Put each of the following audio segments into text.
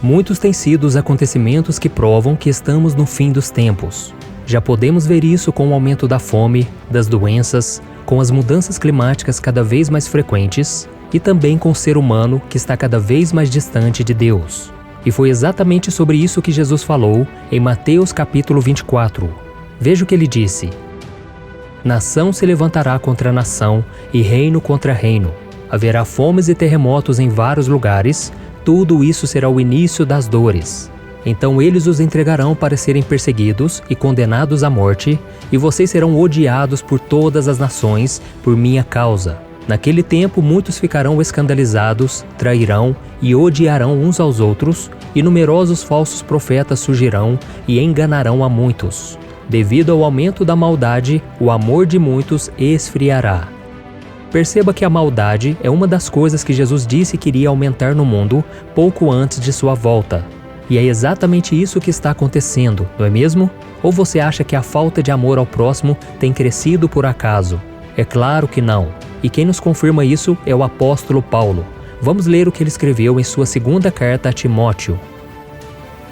Muitos têm sido os acontecimentos que provam que estamos no fim dos tempos. Já podemos ver isso com o aumento da fome, das doenças, com as mudanças climáticas cada vez mais frequentes e também com o ser humano que está cada vez mais distante de Deus. E foi exatamente sobre isso que Jesus falou em Mateus capítulo 24. Veja o que ele disse: Nação se levantará contra nação e reino contra reino. Haverá fomes e terremotos em vários lugares. Tudo isso será o início das dores. Então eles os entregarão para serem perseguidos e condenados à morte, e vocês serão odiados por todas as nações por minha causa. Naquele tempo muitos ficarão escandalizados, trairão e odiarão uns aos outros, e numerosos falsos profetas surgirão e enganarão a muitos. Devido ao aumento da maldade, o amor de muitos esfriará. Perceba que a maldade é uma das coisas que Jesus disse que iria aumentar no mundo pouco antes de sua volta. E é exatamente isso que está acontecendo, não é mesmo? Ou você acha que a falta de amor ao próximo tem crescido por acaso? É claro que não. E quem nos confirma isso é o apóstolo Paulo. Vamos ler o que ele escreveu em sua segunda carta a Timóteo.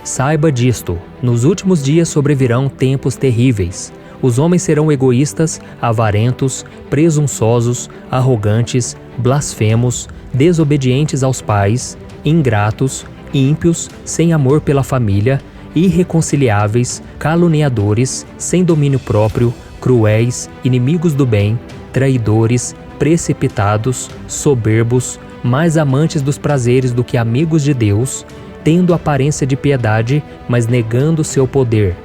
Saiba disto, nos últimos dias sobrevirão tempos terríveis. Os homens serão egoístas, avarentos, presunçosos, arrogantes, blasfemos, desobedientes aos pais, ingratos, ímpios, sem amor pela família, irreconciliáveis, caluniadores, sem domínio próprio, cruéis, inimigos do bem, traidores, precipitados, soberbos, mais amantes dos prazeres do que amigos de Deus, tendo aparência de piedade, mas negando seu poder.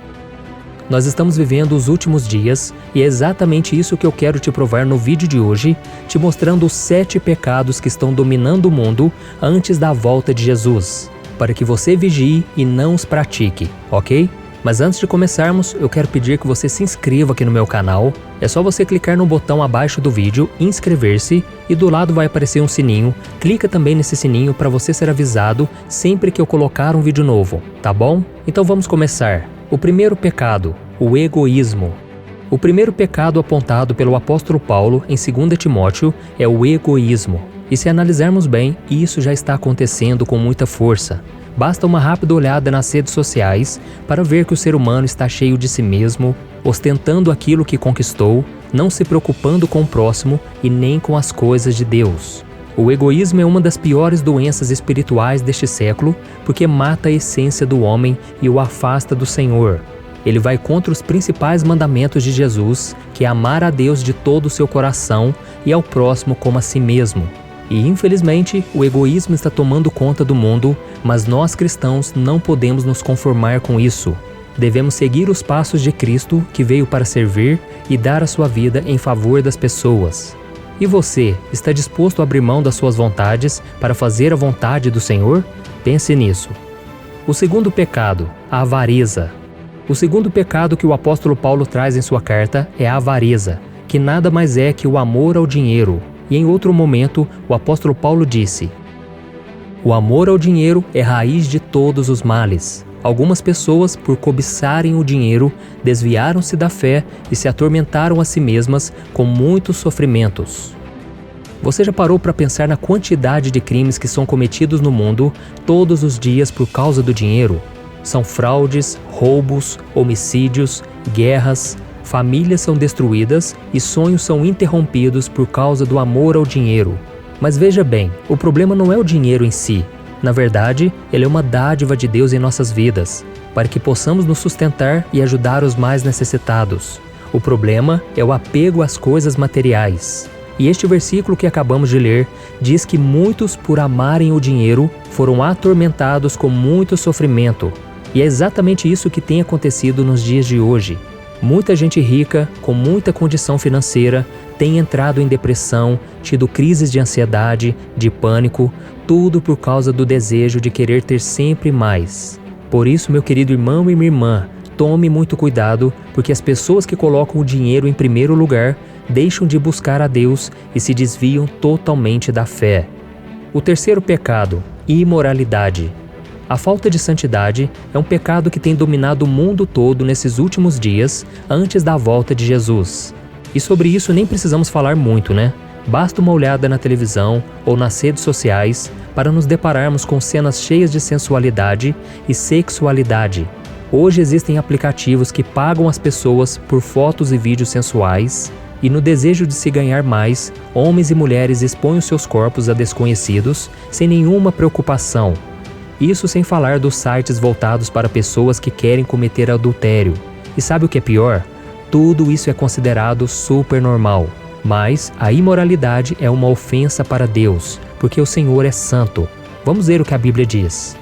Nós estamos vivendo os últimos dias e é exatamente isso que eu quero te provar no vídeo de hoje, te mostrando os 7 pecados que estão dominando o mundo antes da volta de Jesus, para que você vigie e não os pratique, ok? Mas antes de começarmos, eu quero pedir que você se inscreva aqui no meu canal. É só você clicar no botão abaixo do vídeo, inscrever-se, e do lado vai aparecer um sininho. Clica também nesse sininho para você ser avisado sempre que eu colocar um vídeo novo, tá bom? Então vamos começar. O primeiro pecado, o egoísmo. O primeiro pecado apontado pelo apóstolo Paulo em 2 Timóteo é o egoísmo. E se analisarmos bem, isso já está acontecendo com muita força. Basta uma rápida olhada nas redes sociais para ver que o ser humano está cheio de si mesmo, ostentando aquilo que conquistou, não se preocupando com o próximo e nem com as coisas de Deus. O egoísmo é uma das piores doenças espirituais deste século porque mata a essência do homem e o afasta do Senhor. Ele vai contra os principais mandamentos de Jesus, que é amar a Deus de todo o seu coração e ao próximo como a si mesmo. E infelizmente, o egoísmo está tomando conta do mundo, mas nós cristãos não podemos nos conformar com isso. Devemos seguir os passos de Cristo, que veio para servir e dar a sua vida em favor das pessoas. E você, está disposto a abrir mão das suas vontades para fazer a vontade do Senhor? Pense nisso. O segundo pecado, a avareza. O segundo pecado que o apóstolo Paulo traz em sua carta é a avareza, que nada mais é que o amor ao dinheiro. E em outro momento, o apóstolo Paulo disse: o amor ao dinheiro é raiz de todos os males. Algumas pessoas, por cobiçarem o dinheiro, desviaram-se da fé e se atormentaram a si mesmas com muitos sofrimentos. Você já parou para pensar na quantidade de crimes que são cometidos no mundo todos os dias por causa do dinheiro? São fraudes, roubos, homicídios, guerras, famílias são destruídas e sonhos são interrompidos por causa do amor ao dinheiro. Mas veja bem, o problema não é o dinheiro em si. Na verdade, ele é uma dádiva de Deus em nossas vidas, para que possamos nos sustentar e ajudar os mais necessitados. O problema é o apego às coisas materiais. E este versículo que acabamos de ler diz que muitos, por amarem o dinheiro, foram atormentados com muito sofrimento. E é exatamente isso que tem acontecido nos dias de hoje. Muita gente rica, com muita condição financeira, tem entrado em depressão, tido crises de ansiedade, de pânico, tudo por causa do desejo de querer ter sempre mais. Por isso, meu querido irmão e minha irmã, tome muito cuidado, porque as pessoas que colocam o dinheiro em primeiro lugar deixam de buscar a Deus e se desviam totalmente da fé. O terceiro pecado, imoralidade. A falta de santidade é um pecado que tem dominado o mundo todo nesses últimos dias, antes da volta de Jesus. E sobre isso nem precisamos falar muito, né? Basta uma olhada na televisão ou nas redes sociais para nos depararmos com cenas cheias de sensualidade e sexualidade. Hoje existem aplicativos que pagam as pessoas por fotos e vídeos sensuais, e no desejo de se ganhar mais, homens e mulheres expõem os seus corpos a desconhecidos sem nenhuma preocupação. Isso sem falar dos sites voltados para pessoas que querem cometer adultério. E sabe o que é pior? Tudo isso é considerado super normal. Mas a imoralidade é uma ofensa para Deus, porque o Senhor é santo. Vamos ver o que a Bíblia diz.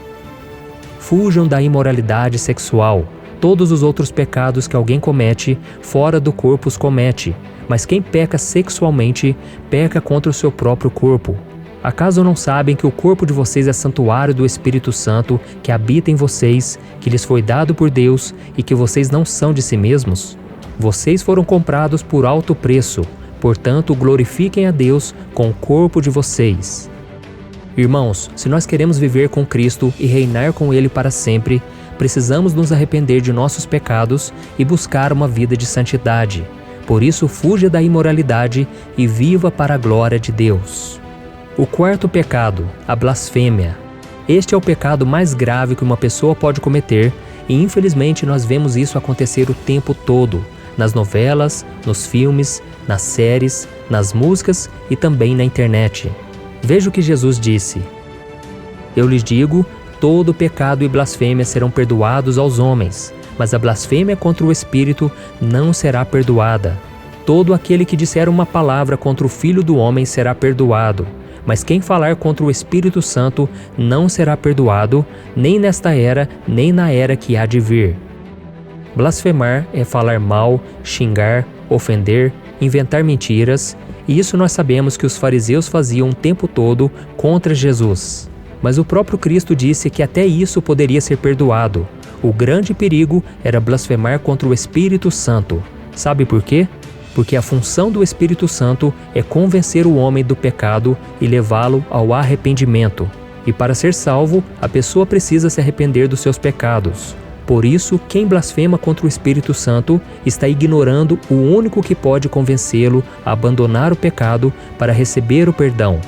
Fujam da imoralidade sexual. Todos os outros pecados que alguém comete, fora do corpo os comete. Mas quem peca sexualmente, peca contra o seu próprio corpo. Acaso não sabem que o corpo de vocês é santuário do Espírito Santo que habita em vocês, que lhes foi dado por Deus e que vocês não são de si mesmos? Vocês foram comprados por alto preço. Portanto, glorifiquem a Deus com o corpo de vocês. Irmãos, se nós queremos viver com Cristo e reinar com Ele para sempre, precisamos nos arrepender de nossos pecados e buscar uma vida de santidade. Por isso, fuja da imoralidade e viva para a glória de Deus. O quarto pecado, a blasfêmia. Este é o pecado mais grave que uma pessoa pode cometer e, infelizmente, nós vemos isso acontecer o tempo todo. Nas novelas, nos filmes, nas séries, nas músicas e também na internet. Veja o que Jesus disse. Eu lhes digo, todo pecado e blasfêmia serão perdoados aos homens, mas a blasfêmia contra o Espírito não será perdoada. Todo aquele que disser uma palavra contra o Filho do Homem será perdoado, mas quem falar contra o Espírito Santo não será perdoado, nem nesta era, nem na era que há de vir. Blasfemar é falar mal, xingar, ofender, inventar mentiras, e isso nós sabemos que os fariseus faziam o tempo todo contra Jesus. Mas o próprio Cristo disse que até isso poderia ser perdoado. O grande perigo era blasfemar contra o Espírito Santo. Sabe por quê? Porque a função do Espírito Santo é convencer o homem do pecado e levá-lo ao arrependimento. E para ser salvo, a pessoa precisa se arrepender dos seus pecados. Por isso, quem blasfema contra o Espírito Santo está ignorando o único que pode convencê-lo a abandonar o pecado para receber o perdão.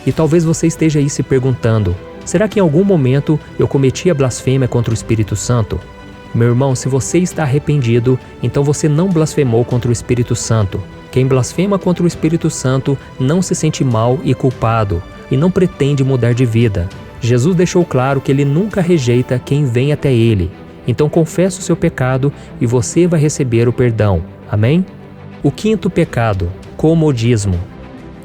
E talvez você esteja aí se perguntando, será que em algum momento eu cometi a blasfêmia contra o Espírito Santo? Meu irmão, se você está arrependido, então você não blasfemou contra o Espírito Santo. Quem blasfema contra o Espírito Santo não se sente mal e culpado, e não pretende mudar de vida. Jesus deixou claro que Ele nunca rejeita quem vem até Ele. Então confessa o seu pecado e você vai receber o perdão. Amém? O quinto pecado, comodismo.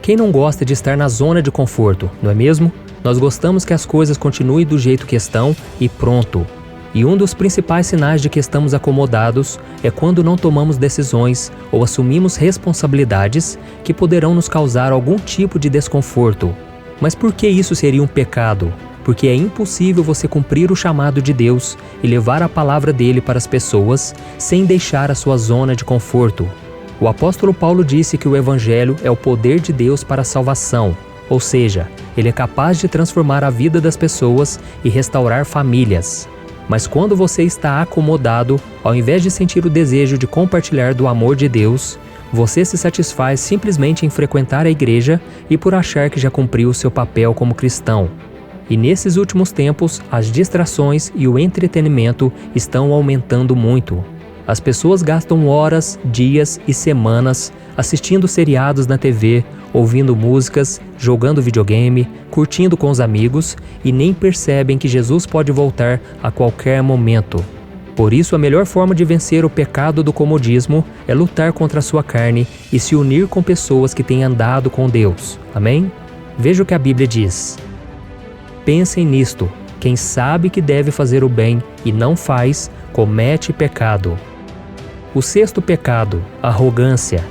Quem não gosta de estar na zona de conforto, não é mesmo? Nós gostamos que as coisas continuem do jeito que estão e pronto. E um dos principais sinais de que estamos acomodados é quando não tomamos decisões ou assumimos responsabilidades que poderão nos causar algum tipo de desconforto. Mas por que isso seria um pecado? Porque é impossível você cumprir o chamado de Deus e levar a palavra dele para as pessoas sem deixar a sua zona de conforto. O apóstolo Paulo disse que o Evangelho é o poder de Deus para a salvação, ou seja, ele é capaz de transformar a vida das pessoas e restaurar famílias. Mas quando você está acomodado, ao invés de sentir o desejo de compartilhar do amor de Deus, você se satisfaz simplesmente em frequentar a igreja e por achar que já cumpriu o seu papel como cristão. E nesses últimos tempos, as distrações e o entretenimento estão aumentando muito. As pessoas gastam horas, dias e semanas assistindo seriados na TV, ouvindo músicas, jogando videogame, curtindo com os amigos e nem percebem que Jesus pode voltar a qualquer momento. Por isso, a melhor forma de vencer o pecado do comodismo é lutar contra a sua carne e se unir com pessoas que têm andado com Deus. Amém? Veja o que a Bíblia diz. Pensem nisto, quem sabe que deve fazer o bem e não faz, comete pecado. O sexto pecado, arrogância.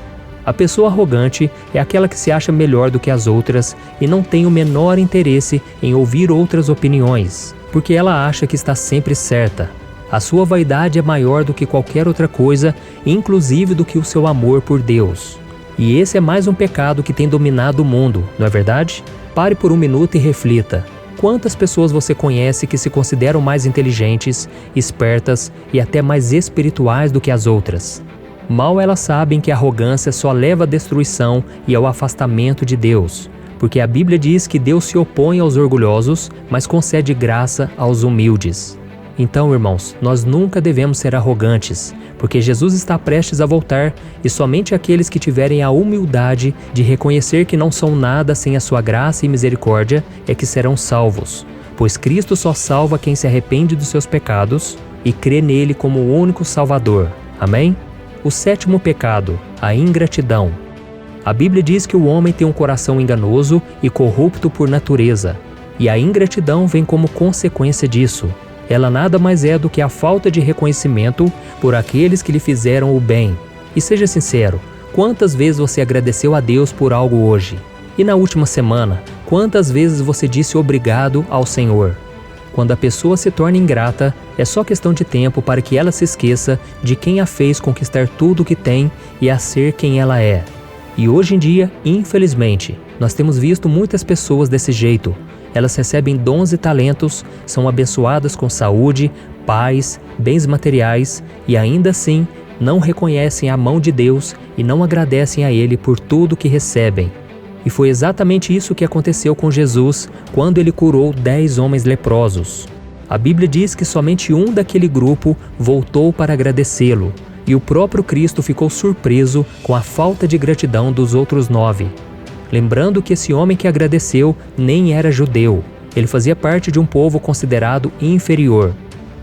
A pessoa arrogante é aquela que se acha melhor do que as outras e não tem o menor interesse em ouvir outras opiniões, porque ela acha que está sempre certa. A sua vaidade é maior do que qualquer outra coisa, inclusive do que o seu amor por Deus. E esse é mais um pecado que tem dominado o mundo, não é verdade? Pare por um minuto e reflita. Quantas pessoas você conhece que se consideram mais inteligentes, espertas e até mais espirituais do que as outras? Mal elas sabem que a arrogância só leva à destruição e ao afastamento de Deus, porque a Bíblia diz que Deus se opõe aos orgulhosos, mas concede graça aos humildes. Então, irmãos, nós nunca devemos ser arrogantes, porque Jesus está prestes a voltar e somente aqueles que tiverem a humildade de reconhecer que não são nada sem a sua graça e misericórdia é que serão salvos, pois Cristo só salva quem se arrepende dos seus pecados e crê nele como o único Salvador. Amém? O 7º pecado, a ingratidão. A Bíblia diz que o homem tem um coração enganoso e corrupto por natureza, e a ingratidão vem como consequência disso. Ela nada mais é do que a falta de reconhecimento por aqueles que lhe fizeram o bem. E seja sincero, quantas vezes você agradeceu a Deus por algo hoje? E na última semana, quantas vezes você disse obrigado ao Senhor? Quando a pessoa se torna ingrata, é só questão de tempo para que ela se esqueça de quem a fez conquistar tudo o que tem e a ser quem ela é. E hoje em dia, infelizmente, nós temos visto muitas pessoas desse jeito. Elas recebem dons e talentos, são abençoadas com saúde, paz, bens materiais e ainda assim não reconhecem a mão de Deus e não agradecem a Ele por tudo que recebem. E foi exatamente isso que aconteceu com Jesus quando Ele curou 10 homens leprosos. A Bíblia diz que somente um daquele grupo voltou para agradecê-lo, e o próprio Cristo ficou surpreso com a falta de gratidão dos outros 9. Lembrando que esse homem que agradeceu nem era judeu, ele fazia parte de um povo considerado inferior.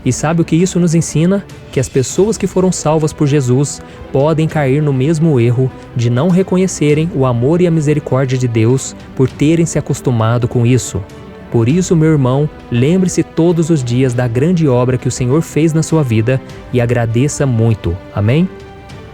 E sabe o que isso nos ensina? Que as pessoas que foram salvas por Jesus podem cair no mesmo erro de não reconhecerem o amor e a misericórdia de Deus por terem se acostumado com isso. Por isso, meu irmão, lembre-se todos os dias da grande obra que o Senhor fez na sua vida e agradeça muito. Amém?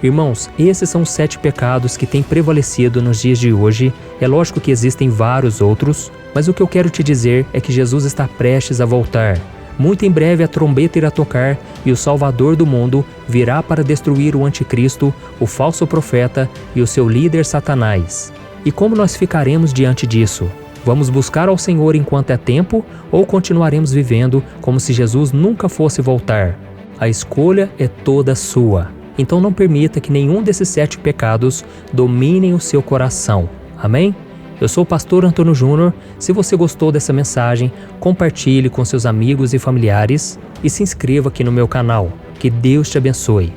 Irmãos, esses são os 7 pecados que têm prevalecido nos dias de hoje. É lógico que existem vários outros, mas o que eu quero te dizer é que Jesus está prestes a voltar. Muito em breve a trombeta irá tocar e o Salvador do mundo virá para destruir o anticristo, o falso profeta e o seu líder Satanás. E como nós ficaremos diante disso? Vamos buscar ao Senhor enquanto é tempo ou continuaremos vivendo como se Jesus nunca fosse voltar? A escolha é toda sua. Então não permita que nenhum desses 7 pecados dominem o seu coração. Amém? Eu sou o pastor Antônio Júnior. Se você gostou dessa mensagem, compartilhe com seus amigos e familiares e se inscreva aqui no meu canal. Que Deus te abençoe.